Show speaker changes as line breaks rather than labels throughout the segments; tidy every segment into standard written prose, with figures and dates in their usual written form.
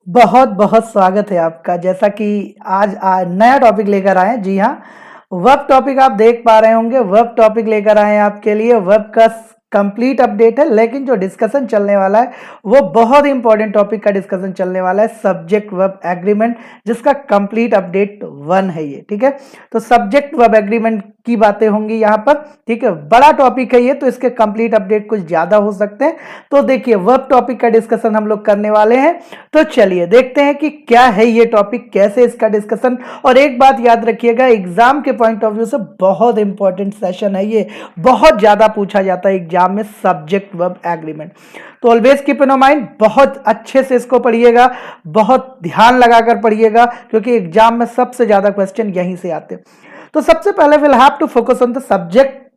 बहुत बहुत स्वागत है आपका। जैसा कि आज नया टॉपिक लेकर आए हैं। जी हाँ, वेब टॉपिक आप देख पा रहे होंगे। वेब टॉपिक लेकर आए हैं आपके लिए। वेब का कंप्लीट अपडेट है, लेकिन जो डिस्कशन चलने वाला है वो बहुत ही इंपॉर्टेंट टॉपिक का डिस्कशन चलने वाला है, सब्जेक्ट वेब एग्रीमेंट, जिसका कंप्लीट अपडेट 1 है ये। ठीक है, तो सब्जेक्ट वेब एग्रीमेंट की बातें होंगी यहाँ पर। ठीक है, बड़ा टॉपिक है ये, तो इसके कंप्लीट अपडेट कुछ ज्यादा हो सकते हैं। तो देखिए, वेब टॉपिक का डिस्कशन हम लोग करने वाले हैं। तो चलिए देखते हैं कि क्या है ये टॉपिक, कैसे इसका डिस्कशन। और एक बात याद रखिएगा, एग्जाम के पॉइंट ऑफ व्यू से बहुत इंपॉर्टेंट सेशन है ये, बहुत ज्यादा पूछा जाता है एग्जाम में, सब्जेक्ट वेब एग्रीमेंट। तो ऑलवेज कीप इन माइंड, बहुत अच्छे से इसको पढ़िएगा, बहुत ध्यान लगाकर पढ़िएगा, क्योंकि एग्जाम में सबसे ज्यादा क्वेश्चन यहीं से आते हैं। तो सबसे पहले will have to focus on the subject.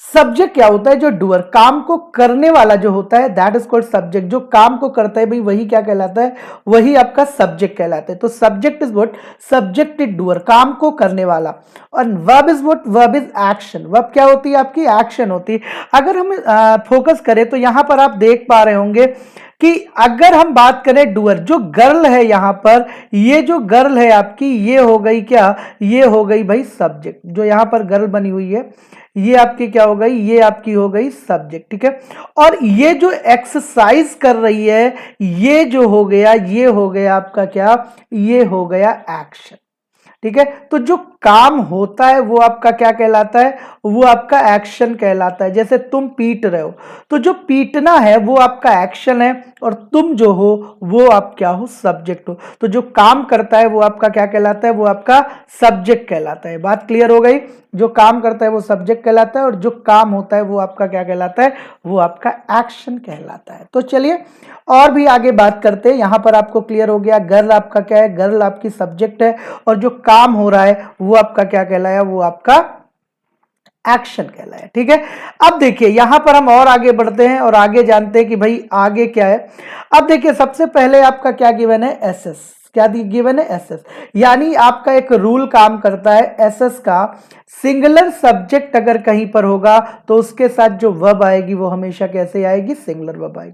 Subject क्या होता है? जो डूअर, काम को करने वाला जो होता है, दैट इज कॉल्ड सब्जेक्ट। जो काम को करता है भाई, वही क्या कहलाता है? वही आपका सब्जेक्ट कहलाता है। तो subject is what? Subject is doer, काम को करने वाला। और verb is what? Verb is action. Verb क्या होती है? आपकी एक्शन होती है। अगर हम फोकस करें तो यहां पर आप देख पा रहे होंगे कि अगर हम बात करें डूअर, जो गर्ल है यहां पर, ये जो गर्ल है आपकी, ये हो गई क्या? ये हो गई भाई सब्जेक्ट। जो यहां पर गर्ल बनी हुई है, ये आपकी क्या हो गई? ये आपकी हो गई सब्जेक्ट। ठीक है, और ये जो एक्सरसाइज कर रही है, ये जो हो गया, ये हो गया आपका क्या? ये हो गया एक्शन। ठीक है, तो जो काम होता है वो आपका क्या कहलाता है? वो आपका एक्शन कहलाता है। जैसे तुम पीट रहे हो, तो जो पीटना है वो आपका एक्शन है, और तुम जो हो वो आप क्या हो? सब्जेक्ट हो। तो जो काम करता है वो आपका क्या कहलाता है? वो आपका सब्जेक्ट कहलाता है। बात क्लियर हो गई? जो काम करता है वो सब्जेक्ट कहलाता है, और जो काम होता है वो आपका क्या कहलाता है? वो आपका एक्शन कहलाता है। तो चलिए और भी आगे बात करते हैं। यहां पर आपको क्लियर हो गया, गर्ल आपका क्या है? गर्ल आपकी सब्जेक्ट है, और जो काम हो रहा है वो आपका क्या कहलाया? वो आपका एक्शन कहलाया। ठीक है, अब देखिए यहां पर हम और आगे बढ़ते हैं और आगे जानते हैं कि भाई आगे क्या है। अब देखिए, सबसे पहले आपका क्या गिवन है? एसएस। क्या गिवन है? एसएस। यानी आपका एक रूल काम करता है एसएस का। सिंगुलर सब्जेक्ट अगर कहीं पर होगा तो उसके साथ जो वर्ब आएगी वो हमेशा कैसे आएगी? सिंगुलर वर्ब आएगी।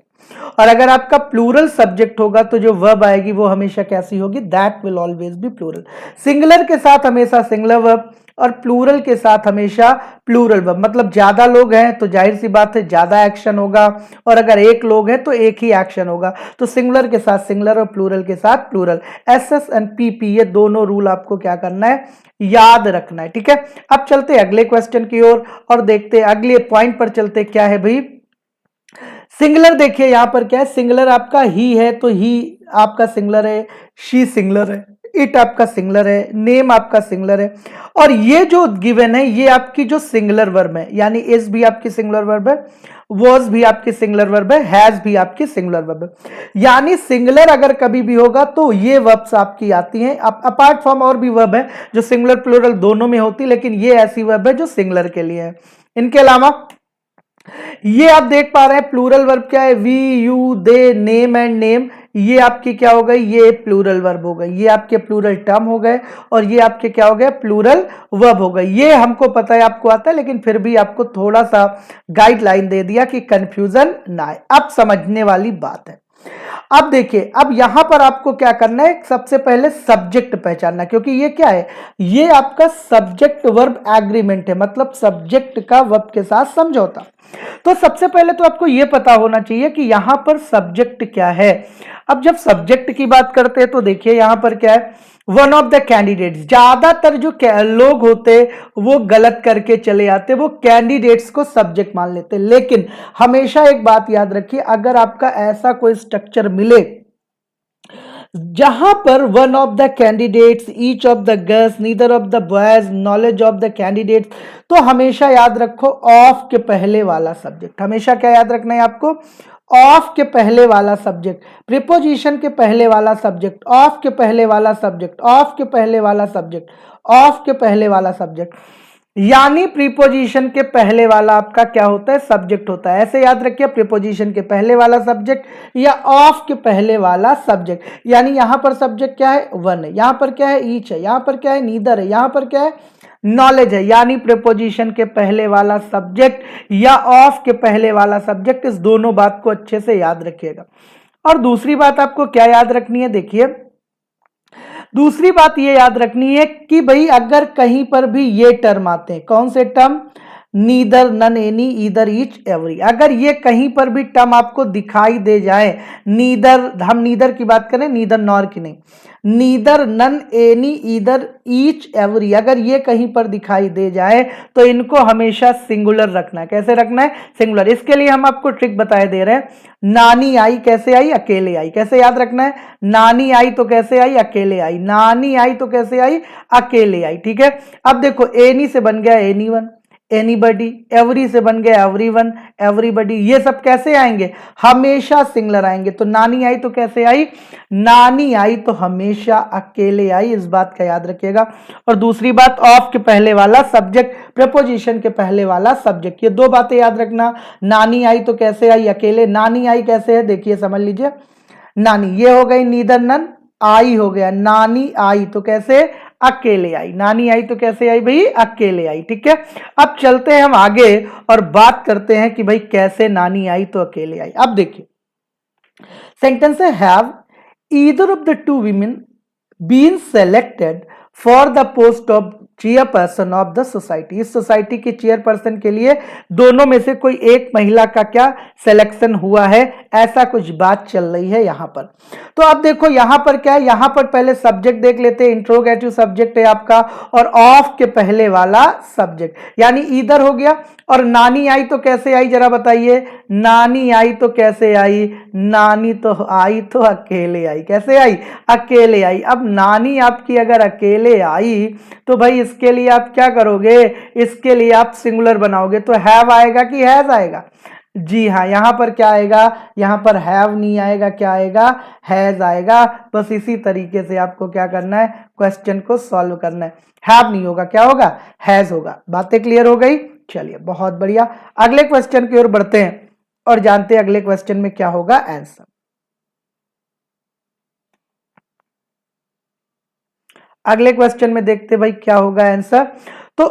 और अगर आपका प्लूरल सब्जेक्ट होगा तो जो वर्ब आएगी वो हमेशा कैसी होगी? That will always be plural. Singular के साथ हमेशा सिंगुलर वर्ब, और प्लूरल के साथ हमेशा प्लूरल वर्ब। मतलब ज्यादा लोग हैं तो जाहिर सी बात है ज्यादा एक्शन होगा, और अगर एक लोग हैं तो एक ही एक्शन होगा। तो सिंगुलर के साथ सिंगुलर और प्लूरल के साथ प्लूरल। एसएस एंड पीपी, ये दोनों रूल आपको क्या करना है? याद रखना है। ठीक है, अब चलते हैं अगले क्वेश्चन की ओर और देखते हैं अगले पॉइंट पर। चलते क्या है भाई? सिंगुलर देखिए यहां पर क्या है? सिंगुलर आपका ही है, तो ही आपका सिंगुलर है, शी सिंगुलर है, इट आपका सिंगुलर है, नेम आपका सिंगुलर है। और ये जो गिवन है ये आपकी जो सिंगुलर वर्ब है, यानी इज भी आपकी सिंगुलर वर्ब है, वॉज भी आपकी सिंगुलर वर्ब है, हैज भी आपकी सिंगुलर वर्ब है। यानी सिंगुलर अगर कभी भी होगा तो ये वर्ब्स आपकी आती हैं। अपार्ट फ्रॉम और भी वर्ब है जो सिंगुलर प्लूरल दोनों में होती, लेकिन ये ऐसी वर्ब है जो सिंगुलर के लिए है। इनके अलावा ये आप देख पा रहे हैं प्लूरल वर्ब क्या है? We, you, they, name and name. ये आपकी क्या हो गई? ये प्लूरल वर्ब हो गई। ये आपके प्लूरल टर्म हो गए, और ये आपके क्या हो गए? प्लूरल वर्ब हो गए। ये हमको पता है, आपको आता है, लेकिन फिर भी आपको थोड़ा सा गाइडलाइन दे दिया कि कंफ्यूजन ना आए। अब समझने वाली बात है। अब देखिए, अब यहां पर आपको क्या करना है? सबसे पहले सब्जेक्ट पहचानना, क्योंकि ये क्या है? ये आपका सब्जेक्ट वर्ब एग्रीमेंट है, मतलब सब्जेक्ट का वर्ब के साथ समझौता। तो सबसे पहले तो आपको यह पता होना चाहिए कि यहां पर सब्जेक्ट क्या है। अब जब सब्जेक्ट की बात करते हैं तो देखिए यहां पर क्या है? One of the candidates. ज्यादातर जो लोग होते वो गलत करके चले आते, वो कैंडिडेट्स को सब्जेक्ट मान लेते। लेकिन हमेशा एक बात याद रखिए, अगर आपका ऐसा कोई स्ट्रक्चर मिले जहां पर one of the candidates, each of the girls, neither of the boys, knowledge of the candidates, तो हमेशा याद रखो ऑफ के पहले वाला सब्जेक्ट। हमेशा क्या याद रखना है आपको? ऑफ के पहले वाला सब्जेक्ट, प्रीपोजिशन के पहले वाला सब्जेक्ट, ऑफ के पहले वाला सब्जेक्ट, ऑफ के पहले वाला सब्जेक्ट, ऑफ के पहले वाला सब्जेक्ट। यानी प्रीपोजिशन के पहले वाला आपका क्या होता है? सब्जेक्ट होता है। ऐसे याद रखिए, प्रीपोजिशन के पहले वाला सब्जेक्ट या ऑफ के पहले वाला सब्जेक्ट। यानी यहां पर सब्जेक्ट क्या है? वन है, यहां पर क्या है? ईच है, यहां पर क्या है? नीदर है, यहां पर क्या है? नॉलेज है। यानी प्रीपोजिशन के पहले वाला सब्जेक्ट या ऑफ के पहले वाला सब्जेक्ट, इस दोनों बात को अच्छे से याद रखिएगा। और दूसरी बात आपको क्या याद रखनी है, देखिए दूसरी बात ये याद रखनी है कि भाई अगर कहीं पर भी ये टर्म आते हैं, कौन से term, neither, none, any, either, each, every, अगर ये कहीं पर भी टर्म आपको दिखाई दे जाए, नीदर, हम नीदर की बात करें, नीदर नॉर की नहीं, neither, none, any, either, each, every, अगर ये कहीं पर दिखाई दे जाए तो इनको हमेशा सिंगुलर रखना है। कैसे रखना है, सिंगुलर। इसके लिए हम आपको ट्रिक बताए दे रहे हैं। नानी आई कैसे आई, अकेले आई, कैसे याद रखना है, नानी आई तो कैसे आई, अकेले आई, नानी आई तो कैसे आई, अकेले आई, ठीक है। अब देखो एनी से बन गया एनी वन, एनीबडी, एवरी से बन गया एवरीवन, एवरीबडी, ये सब कैसे आएंगे, हमेशा सिंगुलर आएंगे। तो नानी आई तो कैसे आई, नानी आई तो हमेशा अकेले आई, इस बात का याद रखिएगा। और दूसरी बात, ऑफ के पहले वाला सब्जेक्ट, प्रीपोजिशन के पहले वाला सब्जेक्ट, ये दो बातें याद रखना। नानी आई तो कैसे आई, अकेले, नानी आई कैसे है, देखिए समझ लीजिए, नानी ये हो गई नीदर नन, आई हो गया, नानी आई तो कैसे, अकेले आई, नानी आई तो कैसे आई भाई, अकेले आई, ठीक है। अब चलते हैं हम आगे और बात करते हैं कि भाई कैसे नानी आई तो अकेले आई। अब देखिए सेंटेंस है, have either of the two women been selected for the post of chairperson of the society, इस सोसाइटी के चेयरपर्सन के लिए दोनों में से कोई एक महिला का क्या सिलेक्शन हुआ है, ऐसा कुछ बात चल रही है यहां पर। तो अब देखो यहां पर क्या है, यहां पर पहले सब्जेक्ट देख लेते हैं, इंट्रोगेटिव सब्जेक्ट है आपका, और ऑफ के पहले वाला सब्जेक्ट, यानी ईदर हो गया। और नानी आई तो कैसे आई, जरा बताइए, नानी आई तो कैसे आई, नानी तो आई तो अकेले आई, कैसे आई, अकेले आई। अब नानी आपकी अगर अकेले आई तो भाई इसके लिए आप क्या करोगे, इसके लिए आप सिंगुलर बनाओगे, तो हैव आएगा कि हैज आएगा, जी हाँ, यहां पर क्या आएगा, यहां पर हैव नहीं आएगा, क्या आएगा, हैज आएगा। बस इसी तरीके से आपको क्या करना है, क्वेश्चन को सॉल्व करना है। हैव नहीं होगा, क्या होगा, हैज होगा। बातें क्लियर हो गई, चलिए बहुत बढ़िया, अगले क्वेश्चन की ओर बढ़ते हैं और जानते हैं अगले क्वेश्चन में क्या होगा आंसर। अगले क्वेश्चन में देखते भाई क्या होगा आंसर। तो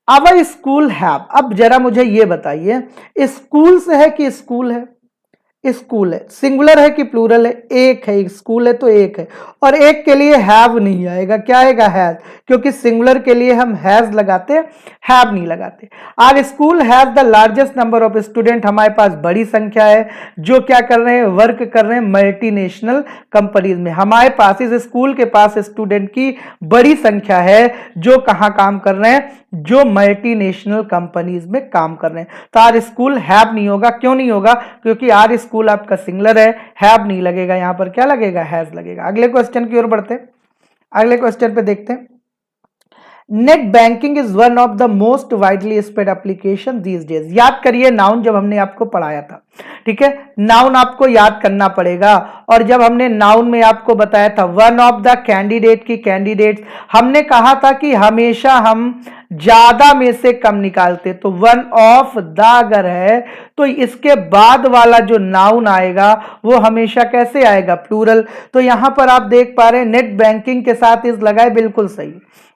आवर स्कूल हैव, अब जरा मुझे ये बताइए, स्कूल से है कि स्कूल है, स्कूल है, सिंगुलर है कि प्लूरल है, एक है, स्कूल है तो एक है, और एक के लिए हैव नहीं आएगा, क्या आएगा, हैज, क्योंकि सिंगुलर के लिए हम हैज लगाते, हैव नहीं लगाते। Our school has the largest number of student, हमारे पास बड़ी संख्या है जो क्या कर रहे हैं, वर्क कर रहे हैं मल्टीनेशनल कंपनीज में, हमारे पास इस स्कूल के पास स्टूडेंट की बड़ी संख्या है जो कहां काम कर रहे हैं, जो मल्टीनेशनल कंपनीज में काम कर रहे हैं। तो आर स्कूल हैव नहीं होगा, क्यों नहीं होगा, क्योंकि आर स्कूल आपका सिंगुलर है, हैव नहीं लगेगा, यहां पर क्या लगेगा, हैज लगेगा। अगले क्वेश्चन की ओर बढ़ते हैं, अगले क्वेश्चन पे देखते हैं। Net banking is one of the most widely spread application these days, याद करिए नाउन जब हमने आपको पढ़ाया था, ठीक है, नाउन आपको याद करना पड़ेगा। और जब हमने नाउन में आपको बताया था वन ऑफ द कैंडिडेट की कैंडिडेट्स, हमने कहा था कि हमेशा हम ज्यादा में से कम निकालते, तो वन ऑफ द अगर है तो इसके बाद वाला जो नाउन आएगा वो हमेशा कैसे आएगा, प्लूरल। तो यहां पर आप देख पा रहे हैं नेट बैंकिंग के साथ इस लगाए, बिल्कुल सही,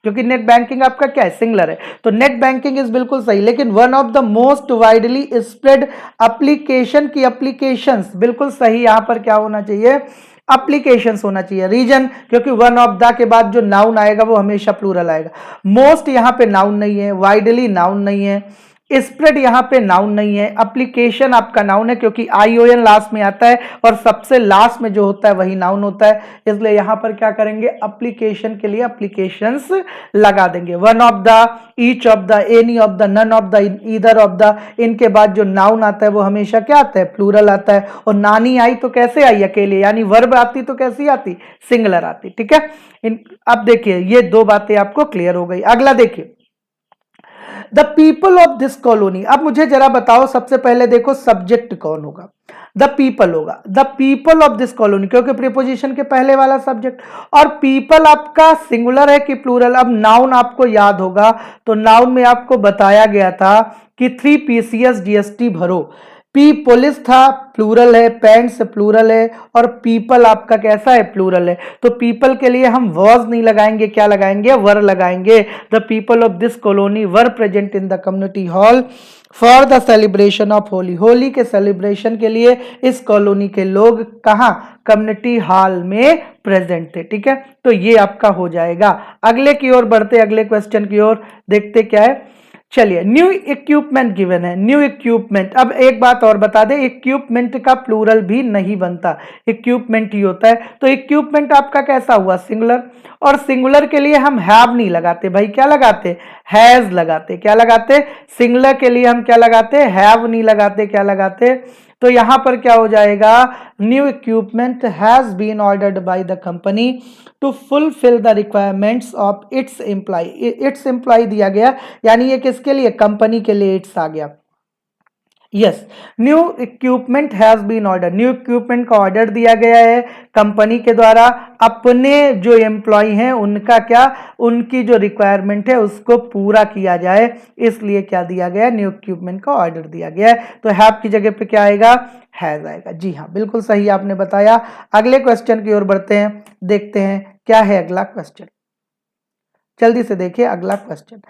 क्योंकि नेट बैंकिंग आपका क्या है, सिंगुलर है, तो नेट बैंकिंग इज बिल्कुल सही। लेकिन one of the most widely spread application की एप्लीकेशंस, बिल्कुल सही, यहां पर क्या होना चाहिए, एप्लीकेशंस होना चाहिए। रीजन, क्योंकि वन ऑफ द के बाद जो नाउन आएगा वो हमेशा प्लूरल आएगा। मोस्ट यहां पे नाउन नहीं है, वाइडली नाउन नहीं है, स्प्रेड यहां पे नाउन नहीं है, एप्लीकेशन आपका नाउन है क्योंकि आईओएन लास्ट में आता है और सबसे लास्ट में जो होता है वही नाउन होता है, इसलिए यहां पर क्या करेंगे, एप्लीकेशन के लिए एप्लीकेशंस लगा देंगे। One of the, each of the, any of the, none of the, either of the, इनके बाद जो नाउन आता है वो हमेशा क्या आता है, प्लूरल आता है। और नानी आई तो कैसे आई, अकेले, यानी वर्ब आती तो कैसी आती, सिंगुलर आती, ठीक है। अब देखिए ये दो बातें आपको क्लियर हो गई। अगला देखिए, the people of this colony, अब मुझे जरा बताओ सबसे पहले देखो सब्जेक्ट कौन होगा, द पीपल होगा, the people of this colony, क्योंकि प्रीपोजिशन के पहले वाला सब्जेक्ट। और पीपल आपका सिंगुलर है कि प्लूरल, अब नाउन आपको याद होगा तो नाउन में आपको बताया गया था कि 3 PCS GST भरो, पी पुलिस था प्लूरल है, पेंट्स प्लूरल है, और पीपल आपका कैसा है, प्लूरल है। तो पीपल के लिए हम वॉज नहीं लगाएंगे, क्या लगाएंगे, वर लगाएंगे। The people of this colony were present in the community hall for the celebration of Holi, Holi के सेलिब्रेशन के लिए इस कॉलोनी के लोग कहाँ, कम्युनिटी हॉल में प्रेजेंट थे। ठीक है, तो ये आपका हो जाएगा। अगले की ओर बढ़ते, अगले क्वेश्चन की ओर देखते क्या है। चलिए, न्यू इक्विपमेंट गिवन है, न्यू इक्विपमेंट। अब एक बात और बता दे, इक्विपमेंट का प्लूरल भी नहीं बनता, इक्विपमेंट ही होता है। तो इक्विपमेंट आपका कैसा हुआ, सिंगुलर, और सिंगुलर के लिए हम हैव नहीं लगाते भाई, क्या लगाते, हैज लगाते। क्या लगाते, सिंगुलर के लिए हम क्या लगाते, हैव नहीं लगाते, क्या लगाते। तो यहां पर क्या हो जाएगा, new equipment has been ordered by the company to fulfil the requirements of its employ. Its employ दिया गया, यानी ये किसके लिए, कंपनी के लिए इट्स आ गया। Yes, new equipment has been order, new equipment का ऑर्डर दिया गया है कंपनी के द्वारा अपने जो एम्प्लॉय हैं उनका क्या, उनकी जो रिक्वायरमेंट है उसको पूरा किया जाए, इसलिए क्या दिया गया, न्यू इक्विपमेंट का ऑर्डर दिया गया है। तो हैव की जगह पे क्या आएगा, हैज आएगा। जी हाँ, बिल्कुल सही आपने बताया। अगले क्वेश्चन की ओर बढ़ते हैं, देखते हैं क्या है अगला क्वेश्चन। जल्दी से देखिए अगला क्वेश्चन।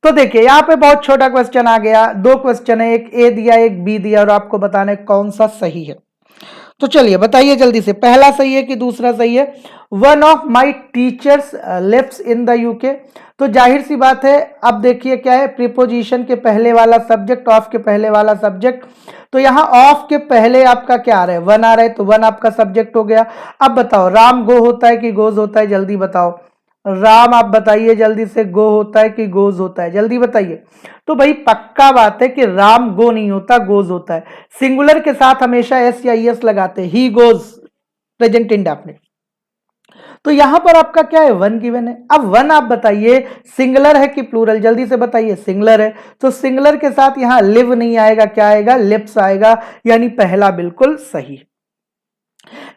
तो देखिए यहां पे बहुत छोटा क्वेश्चन आ गया, दो क्वेश्चन है, एक ए दिया एक बी दिया, और आपको बताना है कौन सा सही है। तो चलिए बताइए जल्दी से, पहला सही है कि दूसरा सही है। One of my teachers lives in the UK. तो जाहिर सी बात है, अब देखिए क्या है, प्रीपोजिशन के पहले वाला सब्जेक्ट, ऑफ के पहले वाला सब्जेक्ट। तो यहां ऑफ के पहले आपका क्या आ रहा है, वन आ रहा है, तो वन आपका सब्जेक्ट हो गया। अब बताओ राम गो होता है कि गोज होता है, जल्दी बताओ। राम आप बताइए जल्दी से, गो होता है कि गोज होता है, जल्दी बताइए। तो भाई पक्का बात है कि राम गो नहीं होता, गोज होता है। सिंगुलर के साथ हमेशा एस या एस लगाते, ही गोज, प्रेजेंट इंडेफिनिट। तो यहां पर आपका क्या है, वन गिवन है। अब वन आप बताइए सिंगुलर है कि प्लूरल, जल्दी से बताइए। सिंगुलर है, तो सिंगुलर के साथ यहां लिव नहीं आएगा, क्या आएगा, लिप्स आएगा, यानी पहला बिल्कुल सही।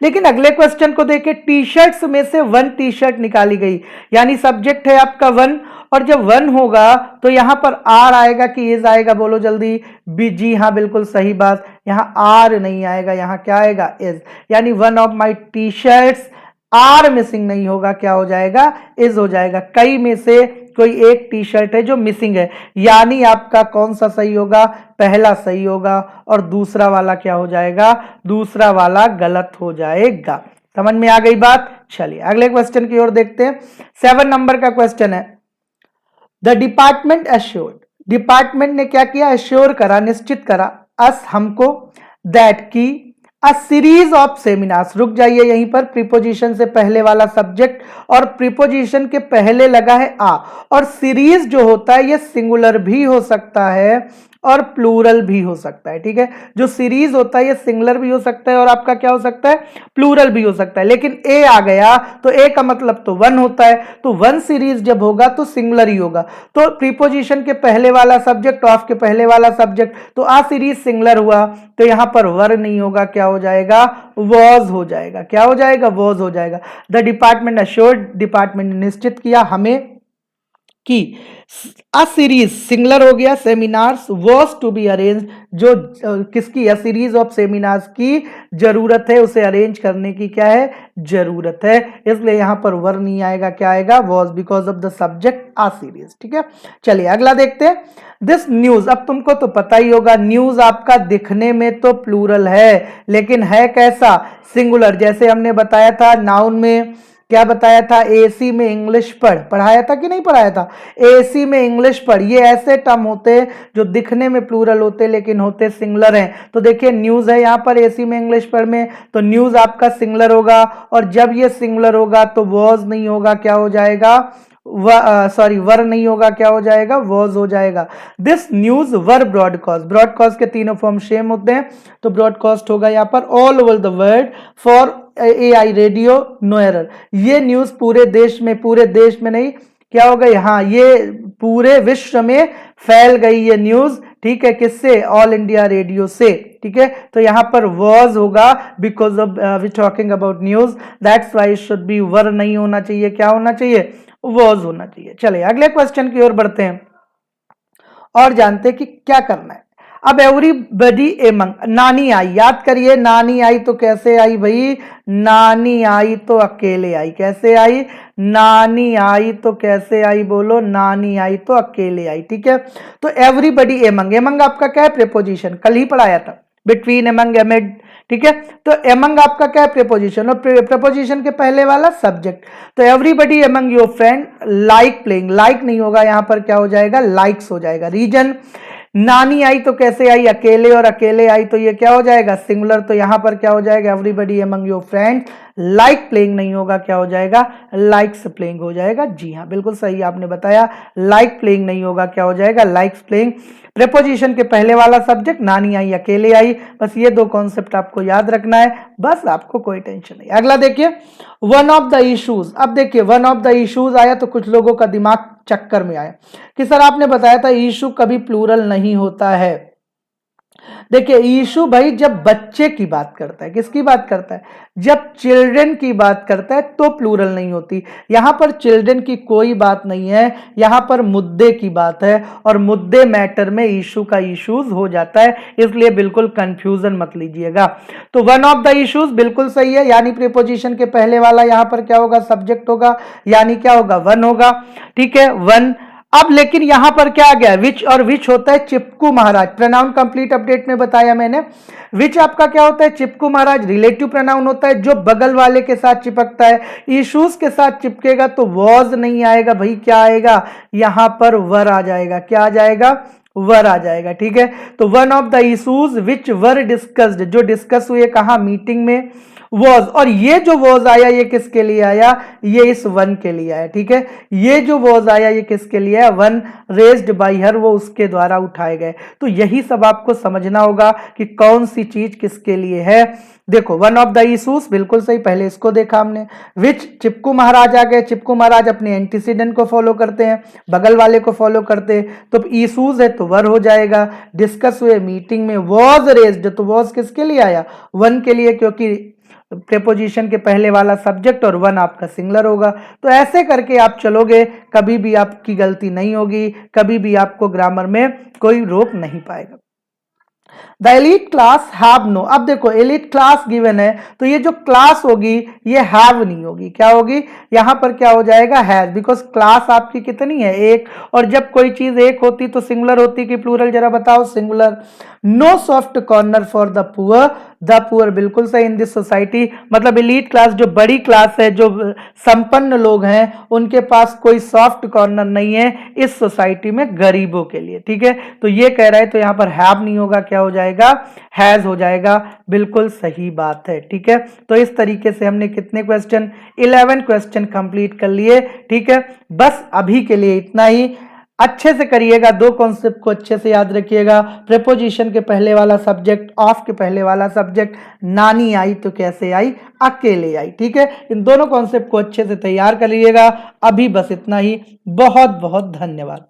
लेकिन अगले क्वेश्चन को देखें, टी शर्ट्स में से वन टी शर्ट निकाली गई, यानी सब्जेक्ट है आपका वन, और जब वन होगा तो यहां पर आर आएगा कि इज आएगा, बोलो जल्दी। बी, जी हाँ बिल्कुल सही बात, यहां आर नहीं आएगा, यहां क्या आएगा, इज, यानी one of my T shirts, are missing नहीं होगा, क्या हो जाएगा, इज हो जाएगा। कई में से कोई एक टी शर्ट है जो मिसिंग है, यानी आपका कौन सा सही होगा, पहला सही होगा, और दूसरा वाला क्या हो जाएगा, दूसरा वाला गलत हो जाएगा। समझ में आ गई बात। चलिए अगले क्वेश्चन की ओर देखते हैं। 7 नंबर का क्वेश्चन है, द डिपार्टमेंट एश्योर्ड, डिपार्टमेंट ने क्या किया, एश्योर करा, निश्चित करा, अस हमको, दैट की, अ सीरीज ऑफ सेमिनार्स। रुक जाइए यहीं पर, प्रीपोजिशन से पहले वाला सब्जेक्ट और प्रीपोजिशन के पहले लगा है आ, और सीरीज जो होता है ये सिंगुलर भी हो सकता है और प्लूरल भी हो सकता है। ठीक है, जो सीरीज होता है ये सिंगुलर भी हो सकता है और आपका क्या हो सकता है, प्लूरल भी हो सकता है। लेकिन ए आ गया तो ए का मतलब तो वन होता है, तो वन सीरीज जब होगा तो सिंगुलर ही होगा। तो प्रीपोजिशन के पहले वाला सब्जेक्ट, ऑफ के पहले वाला सब्जेक्ट, तो आ सीरीज सिंगुलर हुआ, तो यहां पर वर नहीं होगा, क्या हो जाएगा, वॉज हो जाएगा। क्या हो जाएगा, वॉज हो जाएगा। द डिपार्टमेंट अश्योर्ड, डिपार्टमेंट ने निश्चित किया हमें कि अ सीरीज सिंगुलर हो गया, seminars was to be arrange, जो किसकी, अ सीरीज ऑफ सेमिनार्स की जरूरत है, उसे अरेंज करने की क्या है, जरूरत है, इसलिए यहां पर वर नहीं आएगा, क्या आएगा, was, because of the subject a series. ठीक है, चलिए अगला देखते हैं। दिस न्यूज, अब तुमको तो पता ही होगा, न्यूज आपका दिखने में तो प्लूरल है लेकिन है कैसा, सिंगुलर। जैसे हमने बताया था नाउन में, क्या बताया था, एसी में इंग्लिश पढ़, पढ़ाया था कि नहीं पढ़ाया था, एसी में इंग्लिश पढ़, ये ऐसे टर्म होते हैं जो दिखने में प्लूरल होते लेकिन होते सिंगुलर हैं। तो देखिए न्यूज है यहाँ पर एसी में इंग्लिश पढ़ में, तो न्यूज आपका सिंगुलर होगा, और जब ये सिंगुलर होगा तो वॉज नहीं होगा, क्या हो जाएगा, सॉरी वर नहीं होगा, क्या हो जाएगा, वॉज हो जाएगा। This news were broadcast, broadcast के तीनों फॉर्म सेम होते हैं, तो ब्रॉडकास्ट होगा यहाँ पर all over the world for AI radio no error. ये न्यूज पूरे देश में, पूरे देश में नहीं, क्या हो गई, हाँ ये पूरे विश्व में फैल गई ये न्यूज। ठीक है, किससे, ऑल इंडिया रेडियो से। ठीक है, तो यहां पर वॉज होगा because of we talking about news, that's why should be, were नहीं होना चाहिए, क्या होना चाहिए, वॉज होना चाहिए। चलिए अगले क्वेश्चन की ओर बढ़ते हैं और जानते हैं कि क्या करना है। अब एवरीबडी एमंग, नानी आई, याद करिए नानी आई तो कैसे आई भाई, नानी आई तो अकेले आई, कैसे आई, नानी आई तो कैसे आई, बोलो नानी आई तो अकेले आई, ठीक है। तो एवरीबडी एमंग, एमंग आपका क्या है, प्रीपोजिशन, कल ही पढ़ाया था, बिटवीन, एमंग, एमिड, ठीक है। तो एमंग आपका क्या है, प्रीपोजिशन, और प्रीपोजिशन के पहले वाला सब्जेक्ट। तो everybody among your friend like playing, like नहीं होगा यहां पर, क्या हो जाएगा, लाइक्स हो जाएगा। रीजन, नानी आई तो कैसे आई, अकेले, और अकेले आई तो ये क्या हो जाएगा, सिंगुलर, तो यहां पर क्या हो जाएगा, everybody among your friend like playing नहीं होगा, क्या हो जाएगा, लाइक्स प्लेइंग हो जाएगा। जी हाँ, बिल्कुल सही आपने बताया, लाइक प्लेइंग नहीं होगा, क्या हो जाएगा, लाइक्स प्लेइंग। प्रीपोजिशन के पहले वाला सब्जेक्ट, नानी आई अकेले आई, बस ये दो कॉन्सेप्ट आपको याद रखना है, बस आपको कोई टेंशन नहीं। अगला देखिए, वन ऑफ द इश्यूज। अब देखिए वन ऑफ द इश्यूज आया तो कुछ लोगों का दिमाग चक्कर में आया कि सर आपने बताया था इशू कभी प्लूरल नहीं होता है। देखिए इशू भाई जब बच्चे की बात करता है, किसकी बात करता है, जब चिल्ड्रन की बात करता है तो प्लूरल नहीं होती। यहां पर चिल्ड्रन की कोई बात नहीं है, यहां पर मुद्दे की बात है, और मुद्दे मैटर में इशू का इश्यूज हो जाता है, इसलिए बिल्कुल कंफ्यूजन मत लीजिएगा। तो वन ऑफ द इश्यूज बिल्कुल सही है, यानी प्रीपोजिशन के पहले वाला यहां पर क्या होगा, सब्जेक्ट होगा, यानी क्या होगा, वन होगा, ठीक है, वन। अब लेकिन यहां पर क्या आ गया, विच, और विच होता है चिपकू महाराज, प्रोनाउन कंप्लीट अपडेट में बताया मैंने। विच आपका क्या होता है, चिपकू महाराज, रिलेटिव प्रोनाउन होता है जो बगल वाले के साथ चिपकता है। इश्यूज के साथ चिपकेगा तो वॉज नहीं आएगा भाई, क्या आएगा, यहां पर वर आ जाएगा, क्या आ जाएगा, वर आ जाएगा, ठीक है। तो one of the issues which were discussed, जो डिस्कस हुए कहा, मीटिंग में, वॉज, और ये जो वॉज आया ये किसके लिए आया, ये इस वन के लिए आया, ठीक है। ये जो वॉज आया ये किसके लिए आया, वन रेज्ड बाय हर, वो उसके द्वारा उठाए गए। तो यही सब आपको समझना होगा कि कौन सी चीज किसके लिए है। देखो वन ऑफ द इशूज बिल्कुल सही, पहले इसको देखा हमने। विच, चिपकू महाराज आ गए, चिपकू महाराज अपने एंटीसीडेंट को फॉलो करते हैं, बगल वाले को फॉलो करते हैं, तो इशूज है तो वर हो जाएगा। डिस्कस हुए मीटिंग में, वॉज रेज्ड, तो वॉज किसके लिए आया, वन के लिए, क्योंकि प्रीपोजिशन के पहले वाला सब्जेक्ट और वन आपका सिंगुलर होगा। तो ऐसे करके आप चलोगे, कभी भी आपकी गलती नहीं होगी, कभी भी आपको ग्रामर में कोई रोक नहीं पाएगा। The elite class have no, अब देखो एलिट क्लास गिवन है तो ये जो क्लास होगी ये हैव नहीं होगी, क्या होगी, यहां पर क्या हो जाएगा, हैज, बिकॉज क्लास आपकी कितनी है, एक, और जब कोई चीज एक होती तो सिंगुलर होती कि प्लूरल, जरा बताओ, singular. No soft corner for the poor, the poor बिल्कुल सही, इन दिस सोसाइटी, मतलब एलीट क्लास जो बड़ी क्लास है, जो संपन्न लोग हैं, उनके पास कोई सॉफ्ट कॉर्नर नहीं है इस सोसाइटी में गरीबों के लिए, ठीक है। तो ये कह रहा है तो यहां पर हैव नहीं होगा, क्या हो जाएगा, हैज हो जाएगा, बिल्कुल सही बात है, ठीक है। तो इस तरीके से हमने कितने क्वेश्चन, 11 क्वेश्चन कंप्लीट कर लिए, ठीक है। बस अभी के लिए इतना ही, अच्छे से करिएगा, दो कॉन्सेप्ट को अच्छे से याद रखिएगा। प्रीपोजिशन के पहले वाला सब्जेक्ट, ऑफ के पहले वाला सब्जेक्ट, नानी आई तो कैसे आई, अकेले आई, ठीक है। इन दोनों कॉन्सेप्ट को अच्छे से तैयार कर लीजिएगा। अभी बस इतना ही, बहुत बहुत धन्यवाद।